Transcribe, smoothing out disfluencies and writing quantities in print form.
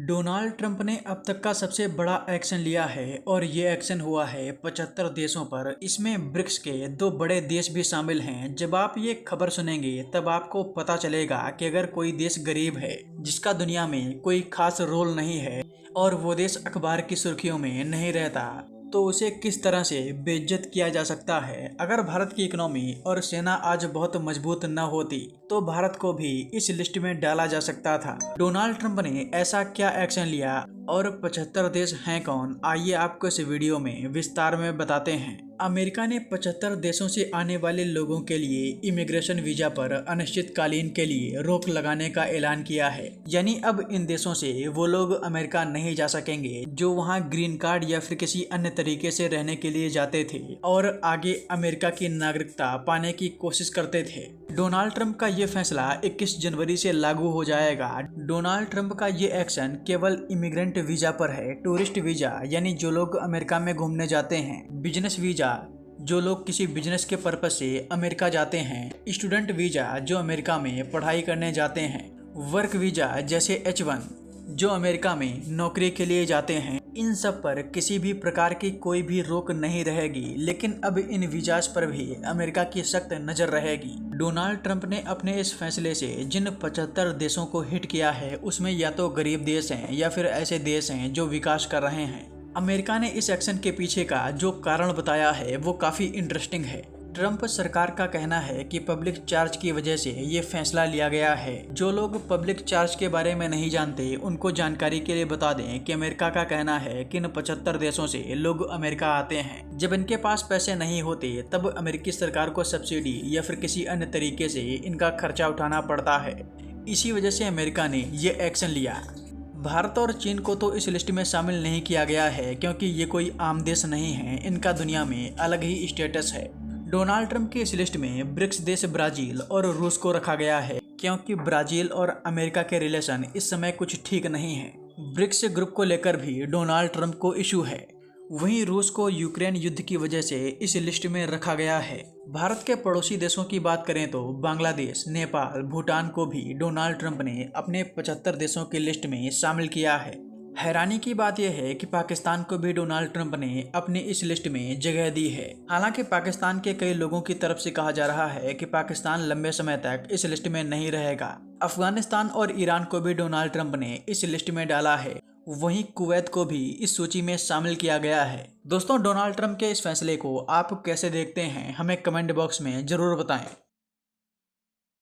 Donald Trump ने अब तक का सबसे बड़ा एक्शन लिया है और ये एक्शन हुआ है 75 देशों पर। इसमें ब्रिक्स के दो बड़े देश भी शामिल हैं। जब आप ये खबर सुनेंगे तब आपको पता चलेगा कि अगर कोई देश गरीब है, जिसका दुनिया में कोई खास रोल नहीं है और वो देश अखबार की सुर्खियों में नहीं रहता, तो उसे किस तरह से बेइज्जत किया जा सकता है। अगर भारत की इकोनॉमी और सेना आज बहुत मजबूत न होती तो भारत को भी इस लिस्ट में डाला जा सकता था। डोनाल्ड ट्रंप ने ऐसा क्या एक्शन लिया और 75 देश हैं कौन, आइए आपको इस वीडियो में विस्तार में बताते हैं। अमेरिका ने 75 देशों से आने वाले लोगों के लिए इमिग्रेशन वीजा पर अनिश्चितकालीन के लिए रोक लगाने का ऐलान किया है। यानी अब इन देशों से वो लोग अमेरिका नहीं जा सकेंगे जो वहां ग्रीन कार्ड या फिर किसी अन्य तरीके से रहने के लिए जाते थे और आगे अमेरिका की नागरिकता पाने की कोशिश करते थे। डोनाल्ड ट्रंप का ये फैसला 21 जनवरी से लागू हो जाएगा। डोनाल्ड ट्रंप का ये एक्शन केवल इमिग्रेंट वीजा पर है। टूरिस्ट वीजा यानी जो लोग अमेरिका में घूमने जाते हैं, बिजनेस वीजा जो लोग किसी बिजनेस के पर्पज से अमेरिका जाते हैं, स्टूडेंट वीजा जो अमेरिका में पढ़ाई करने जाते हैं, वर्क वीजा जैसे H1 जो अमेरिका में नौकरी के लिए जाते हैं, इन सब पर किसी भी प्रकार की कोई भी रोक नहीं रहेगी। लेकिन अब इन वीजास पर भी अमेरिका की सख्त नजर रहेगी। डोनाल्ड ट्रंप ने अपने इस फैसले से जिन 75 देशों को हिट किया है उसमें या तो गरीब देश हैं या फिर ऐसे देश हैं जो विकास कर रहे हैं। अमेरिका ने इस एक्शन के पीछे का जो कारण बताया है वो काफी इंटरेस्टिंग है। ट्रंप सरकार का कहना है कि पब्लिक चार्ज की वजह से ये फैसला लिया गया है। जो लोग पब्लिक चार्ज के बारे में नहीं जानते उनको जानकारी के लिए बता दें कि अमेरिका का कहना है कि इन 75 देशों से लोग अमेरिका आते हैं। जब इनके पास पैसे नहीं होते तब अमेरिकी सरकार को सब्सिडी या फिर किसी अन्य तरीके से इनका खर्चा उठाना पड़ता है। इसी वजह से अमेरिका ने ये एक्शन लिया। भारत और चीन को तो इस लिस्ट में शामिल नहीं किया गया है क्योंकि ये कोई आम देश नहीं है, इनका दुनिया में अलग ही स्टेटस है। डोनाल्ड ट्रंप की इस लिस्ट में ब्रिक्स देश ब्राजील और रूस को रखा गया है क्योंकि ब्राजील और अमेरिका के रिलेशन इस समय कुछ ठीक नहीं है। ब्रिक्स ग्रुप को लेकर भी डोनाल्ड ट्रंप को इशू है। वहीं रूस को यूक्रेन युद्ध की वजह से इस लिस्ट में रखा गया है। भारत के पड़ोसी देशों की बात करें तो बांग्लादेश, नेपाल, भूटान को भी डोनाल्ड ट्रंप ने अपने 75 देशों की लिस्ट में शामिल किया है। हैरानी की बात यह है कि पाकिस्तान को भी डोनाल्ड ट्रंप ने अपनी इस लिस्ट में जगह दी है। हालांकि पाकिस्तान के कई लोगों की तरफ से कहा जा रहा है कि पाकिस्तान लंबे समय तक इस लिस्ट में नहीं रहेगा। अफगानिस्तान और ईरान को भी डोनाल्ड ट्रंप ने इस लिस्ट में डाला है। वहीं कुवैत को भी इस सूची में शामिल किया गया है। दोस्तों, डोनाल्ड ट्रंप के इस फैसले को आप कैसे देखते हैं, हमें कमेंट बॉक्स में जरूर बताएं।